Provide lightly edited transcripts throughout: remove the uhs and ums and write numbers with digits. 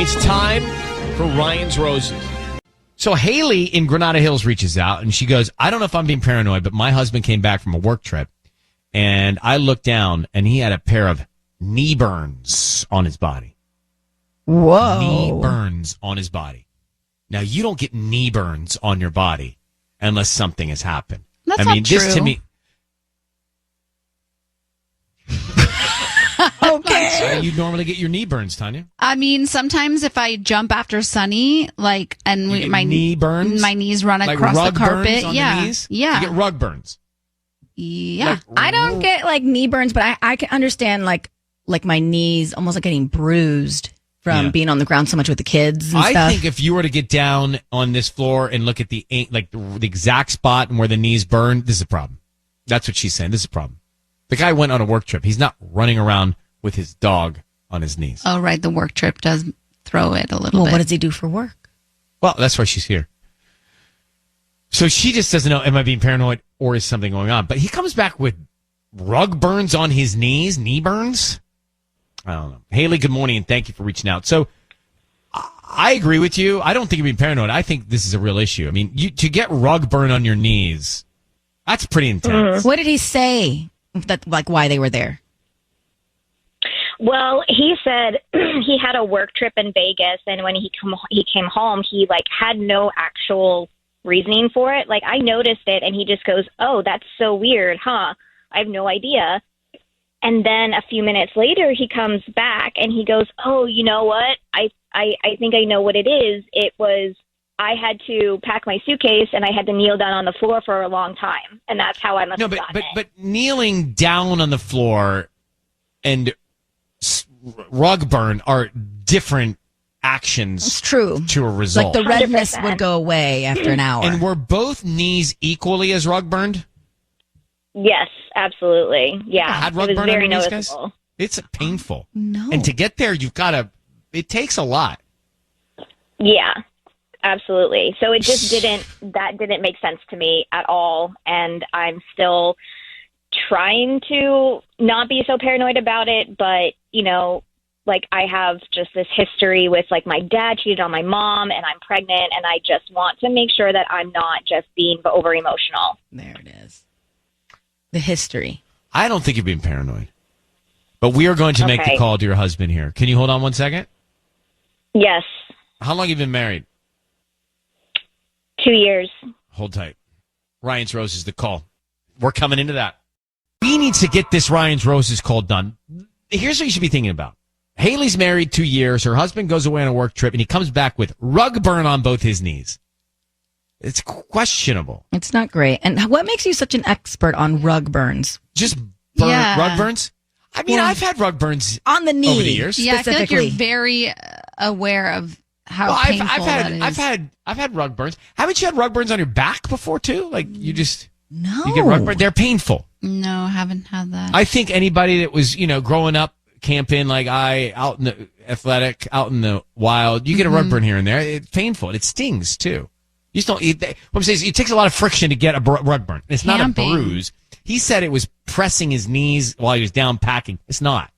It's time for Ryan's Roses. So Hayley in Granada Hills reaches out and she goes, I don't know if I'm being paranoid, but my husband came back from a work trip and I looked down and he had a pair of knee burns on his body. Whoa. Knee burns on his body. Now, you don't get knee burns on your body unless something has happened. That's not true. This to me... Okay. How do you normally get your knee burns, Tanya? I mean, sometimes if I jump after Sunny, my knee burns, my knees run like across rug the carpet. Burns on the knees? Yeah. You get rug burns. Yeah. I don't get like knee burns, but I can understand like my knees almost like getting bruised from being on the ground so much with the kids and stuff. I think if you were to get down on this floor and look at the exact spot and where the knees burn, this is a problem. That's what she's saying. This is a problem. The guy went on a work trip. He's not running around with his dog on his knees. Oh, right. The work trip does throw it a little bit. Well, what does he do for work? Well, that's why she's here. So she just doesn't know, am I being paranoid or is something going on? But he comes back with rug burns on his knees, knee burns. I don't know. Hayley, good morning, and thank you for reaching out. So I agree with you. I don't think you're being paranoid. I think this is a real issue. I mean, to get rug burn on your knees, that's pretty intense. What did he say? Why they were there? Well, he said he had a work trip in Vegas, and when he came home, he had no actual reasoning for it. I noticed it, and he just goes, "Oh, that's so weird, huh? I have no idea." And then a few minutes later, he comes back and he goes, "Oh, you know what? I think I know what it is. It was I had to pack my suitcase and I had to kneel down on the floor for a long time, and that's how I must have gotten it." But kneeling down on the floor and rug burn are different actions. It's true. To a result. Like the redness 100%. Would go away after an hour. And were both knees equally as rug burned? Yes, absolutely. Yeah, had rug it was burn very on your knees, noticeable. guys? It's painful. No. And to get there, it takes a lot. Yeah, absolutely. So it just didn't make sense to me at all. And I'm still trying to not be so paranoid about it, but I have just this history with my dad cheated on my mom and I'm pregnant, and I just want to make sure that I'm not just being over emotional. There it is. The history. I don't think you're being paranoid, but we are going to make the call to your husband here. Can you hold on 1 second? Yes. How long have you been married? 2 years. Hold tight. Ryan's Roses, the call. We're coming into that. We need to get this Ryan's Roses call done. Here's what you should be thinking about. Hayley's married 2 years. Her husband goes away on a work trip, and he comes back with rug burn on both his knees. It's questionable. It's not great. And what makes you such an expert on rug burns? Just rug burns? I mean, I've had rug burns on the knee over the years. Yeah, I feel like you're very aware of how painful that is. I've had rug burns. Haven't you had rug burns on your back before too? You get rug burns. They're painful. No, I haven't had that. I think anybody that was growing up camping out in the athletic, out in the wild, you get a rug burn here and there. It's painful and it stings too. You just don't. What I'm saying is, it takes a lot of friction to get a rug burn. It's not a bruise. He said it was pressing his knees while he was down packing. It's not.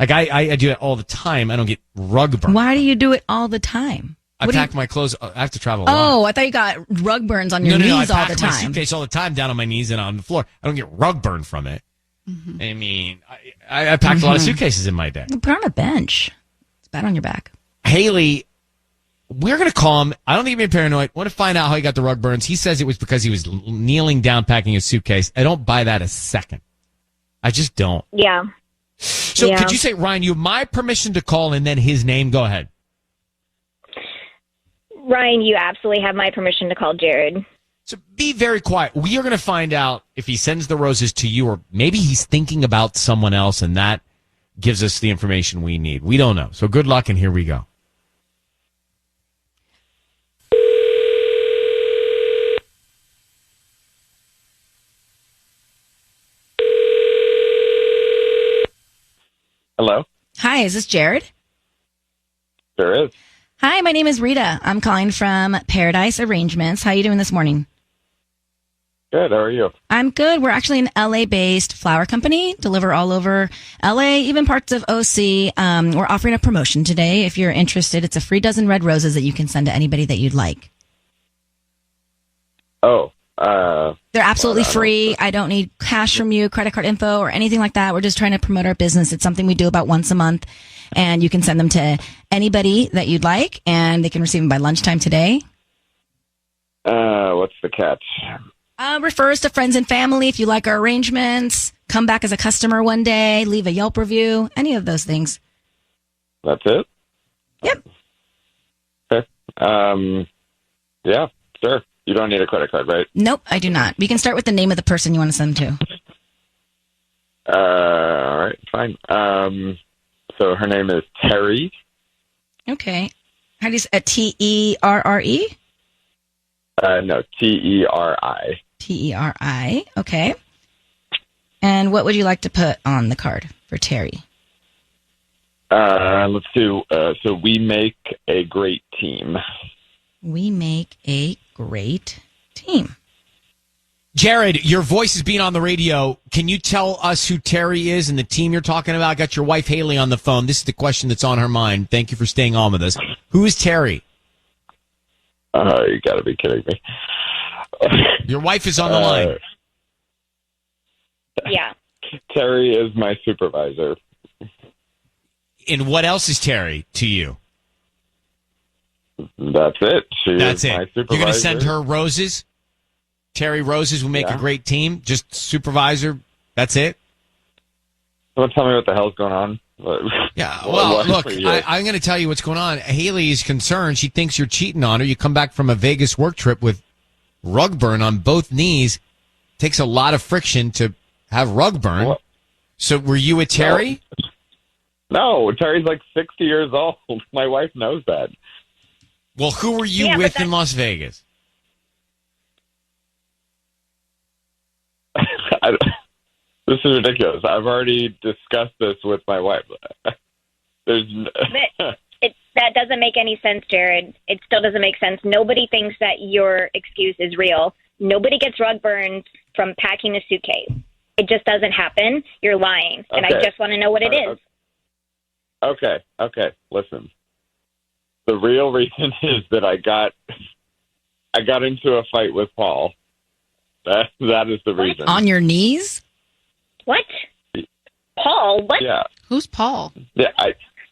I do it all the time. I don't get rug burn. Why do you do it all the time? I pack my clothes. I have to travel a lot. Oh, I thought you got rug burns on your knees all the time. I pack my suitcase all the time down on my knees and on the floor. I don't get rug burn from it. I mean, I packed a lot of suitcases in my day. Put on a bench. It's bad on your back. Hayley, we're going to call him. I don't think he's being paranoid. I want to find out how he got the rug burns. He says it was because he was kneeling down packing his suitcase. I don't buy that a second. I just don't. Yeah. So could you say, Ryan, you have my permission to call and then his name? Go ahead. Ryan, you absolutely have my permission to call Jared. So be very quiet. We are going to find out if he sends the roses to you, or maybe he's thinking about someone else, and that gives us the information we need. We don't know. So good luck, and here we go. Hello? Hi, is this Jared? There is. Hi, my name is Rita. I'm calling from Paradise Arrangements. How are you doing this morning? Good. How are you? I'm good. We're actually an LA-based flower company, deliver all over LA, even parts of OC. We're offering a promotion today. If you're interested, it's a free dozen red roses that you can send to anybody that you'd like. Oh, they're absolutely free. I don't need cash from you, credit card info, or anything like that. We're just trying to promote our business. It's something we do about once a month, and you can send them to anybody that you'd like, and they can receive them by lunchtime today. What's the catch? Refers to friends and family. If you like our arrangements, come back as a customer one day, leave a Yelp review, any of those things. That's it? Yep. Okay. Yeah, sure. You don't need a credit card, right? Nope, I do not. We can start with the name of the person you want to send them to. All right, fine. So her name is Terry. Okay. How do you say Terre? No, Teri. Teri. Okay. And what would you like to put on the card for Terry? Let's do. So we make a great team. We make a great team. Jared, your voice is being on the radio. Can you tell us who Terry is and the team you're talking about? I got your wife, Hayley, on the phone. This is the question that's on her mind. Thank you for staying on with us. Who is Terry? You got to be kidding me. Your wife is on the line. Yeah. Terry is my supervisor. And what else is Terry to you? That's it. That's it. My supervisor. You're going to send her roses? Terry roses will make a great team? Just supervisor? That's it? Don't tell me what the hell's going on. Yeah, well, look, I'm going to tell you what's going on. Hayley is concerned. She thinks you're cheating on her. You come back from a Vegas work trip with rug burn on both knees. Takes a lot of friction to have rug burn. What? So were you with Terry? No, Terry's like 60 years old. My wife knows that. Well, who were you with in Las Vegas? This is ridiculous. I've already discussed this with my wife. That doesn't make any sense, Jared. It still doesn't make sense. Nobody thinks that your excuse is real. Nobody gets rug burned from packing a suitcase. It just doesn't happen. You're lying. And I just want to know what it is. Okay. Listen. The real reason is that I got into a fight with Paul. That is the reason. On your knees? What? Paul? What? Yeah. Who's Paul? Yeah,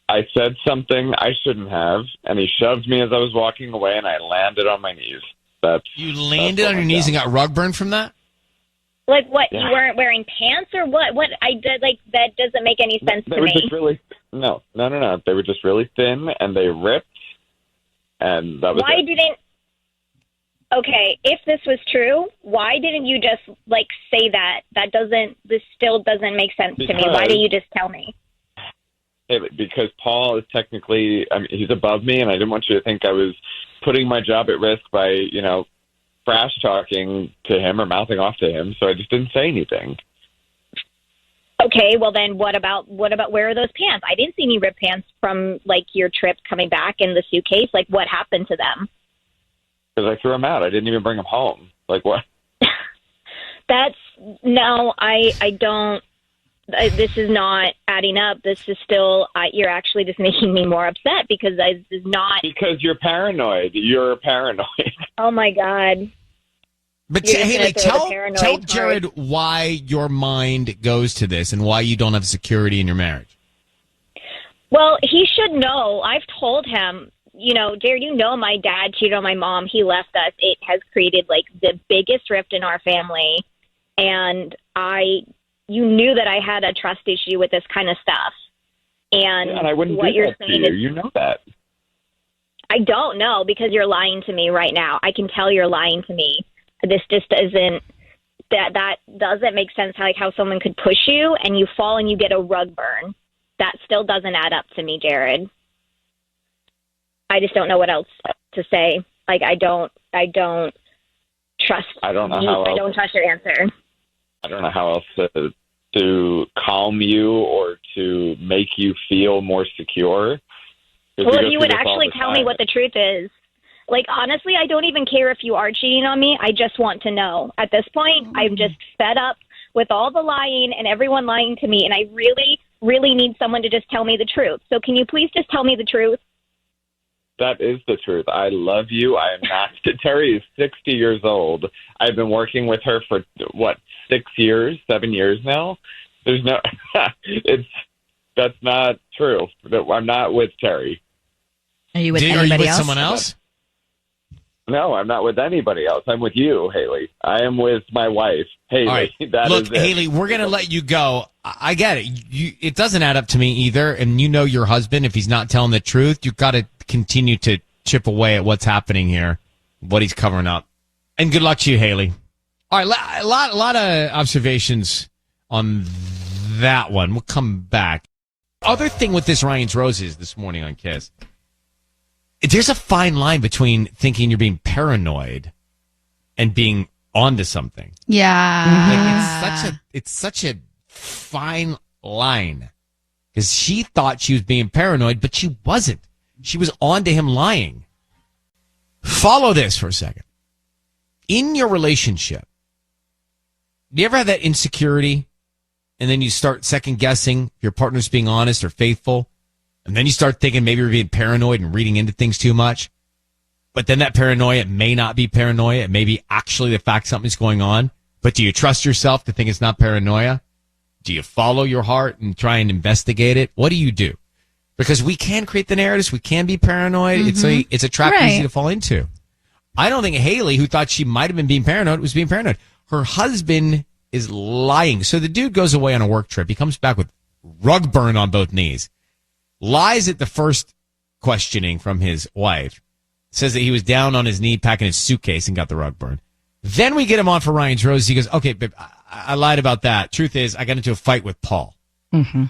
I said something I shouldn't have, and he shoved me as I was walking away, and I landed on my knees. You landed on your knees and got rug burn from that? Like what? Yeah. You weren't wearing pants or what? What I did, like, that doesn't make any sense to me. They were just really no. They were just really thin, and they ripped, and that was Why didn't? Okay, if this was true, why didn't you just say that? This still doesn't make sense to me. Why didn't you just tell me? Because Paul is technically, he's above me, and I didn't want you to think I was putting my job at risk by, trash talking to him or mouthing off to him. So I just didn't say anything. Okay, well then what about where are those pants? I didn't see any ripped pants from your trip coming back in the suitcase. What happened to them? Because I threw them out. I didn't even bring them home. What? I don't. This is not adding up. This is still. You're actually just making me more upset because this is not. Because you're paranoid. You're paranoid. Oh my God. But Hayley, tell Jared why your mind goes to this and why you don't have security in your marriage. Well, he should know. I've told him. Jared, my dad cheated on my mom. He left us. It has created the biggest rift in our family. And you knew that I had a trust issue with this kind of stuff. And I wouldn't what do you're that saying to you. You know that. I don't know because you're lying to me right now. I can tell you're lying to me. This just isn't, that doesn't make sense how someone could push you and you fall and you get a rug burn. That still doesn't add up to me, Jared. I just don't know what else to say. I don't trust. I don't know you. how else, I don't trust your answer. I don't know how else to calm you or to make you feel more secure. Well, if you would actually tell me what the truth is, Like, honestly, I don't even care if you are cheating on me. I just want to know. At this point, I'm just fed up with all the lying and everyone lying to me, and I really, really need someone to just tell me the truth. So can you please just tell me the truth? That is the truth. I love you. I am not. Terry is 60 years old. I've been working with her for, 7 years now? There's no, that's not true. I'm not with Terry. Are you with Are you anybody with else? someone else? No, I'm not with anybody else. I'm with you, Hayley. I am with my wife, Hayley. All right. Look, Hayley, we're going to let you go. I get it. It doesn't add up to me either. And you know your husband, if he's not telling the truth, you've got to continue to chip away at what's happening here, what he's covering up. And good luck to you, Hayley. All right, a lot of observations on that one. We'll come back. Other thing with this Ryan's Roses this morning on Kiss. There's a fine line between thinking you're being paranoid and being onto something. Yeah. Like it's such a fine line. Because she thought she was being paranoid, but she wasn't. She was onto him lying. Follow this for a second. In your relationship, do you ever have that insecurity and then you start second guessing if your partner's being honest or faithful? And then you start thinking maybe you're being paranoid and reading into things too much. But then that paranoia may not be paranoia. It may be actually the fact something's going on. But do you trust yourself to think it's not paranoia? Do you follow your heart and try and investigate it? What do you do? Because we can create the narratives. We can be paranoid. Mm-hmm. It's a trap easy to fall into. I don't think Hayley, who thought she might have been being paranoid, was being paranoid. Her husband is lying. So the dude goes away on a work trip. He comes back with rug burn on both knees. Lies at the first questioning from his wife. Says that he was down on his knee packing his suitcase and got the rug burn. Then we get him on for Ryan's Rose. He goes, okay, babe, I lied about that. Truth is, I got into a fight with Paul. Mm-hmm.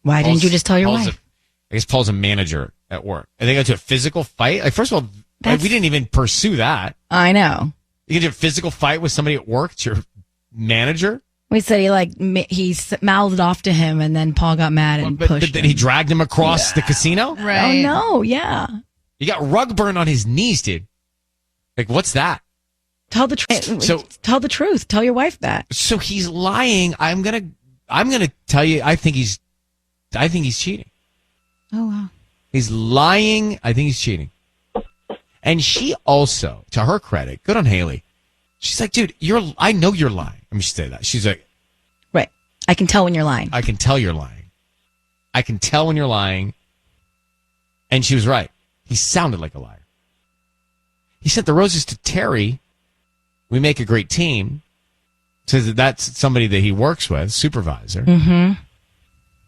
Why didn't you just tell your wife? I guess Paul's a manager at work. And they got into a physical fight. Like, first of all, we didn't even pursue that. I know. You get into a physical fight with somebody at work. It's your manager. We said he mouthed off to him, and then Paul got mad and pushed then him. he dragged him across the casino? Right. Oh, no, yeah. You got rug burn on his knees, dude. Like, what's that? Tell the truth. Tell the truth. Tell your wife that. So he's lying. I'm gonna tell you. I think he's cheating. Oh wow. He's lying. I think he's cheating. And she also, to her credit, good on Hayley. She's like, dude, I know you're lying. Let me say that. She's like, right. I can tell when you're lying. I can tell you're lying. I can tell when you're lying. And she was right. He sounded like a liar. He sent the roses to Terry. We make a great team. Says that that's somebody that he works with, supervisor. Mm-hmm.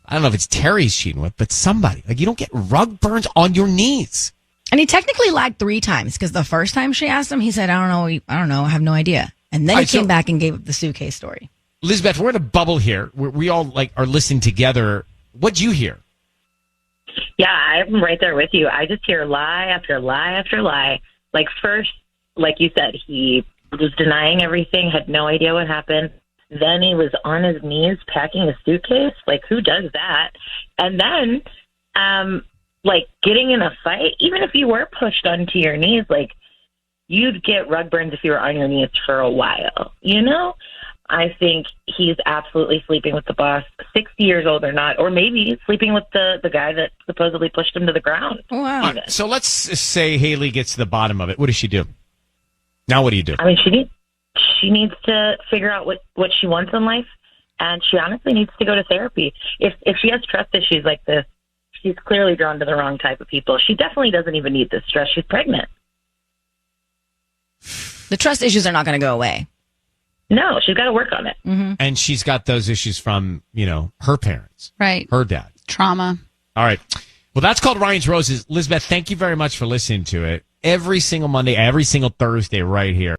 I don't know if it's Terry he's cheating with, but somebody. Like, you don't get rug burns on your knees. And he technically lied 3 times because the first time she asked him, he said, I don't know, I have no idea. And then he came back and gave up the suitcase story. Elizabeth, we're in a bubble here. We all are listening together. What'd you hear? Yeah, I'm right there with you. I just hear lie after lie after lie. Like, first, like you said, he was denying everything, had no idea what happened. Then he was on his knees packing a suitcase. Like, who does that? And then, getting in a fight, even if you were pushed onto your knees, you'd get rug burns if you were on your knees for a while, you know? I think he's absolutely sleeping with the boss, 60 years old or not, or maybe sleeping with the guy that supposedly pushed him to the ground. Oh, wow. So let's say Hayley gets to the bottom of it. What does she do? Now what do you do? I mean, she needs to figure out what she wants in life, and she honestly needs to go to therapy. If she has trust issues like this, she's clearly drawn to the wrong type of people. She definitely doesn't even need this stress. She's pregnant. The trust issues are not going to go away. No, she's got to work on it. Mm-hmm. And she's got those issues from, her parents. Right. Her dad. Trauma. All right. Well, that's called Ryan's Roses. Elizabeth, thank you very much for listening to it. Every single Monday, every single Thursday right here.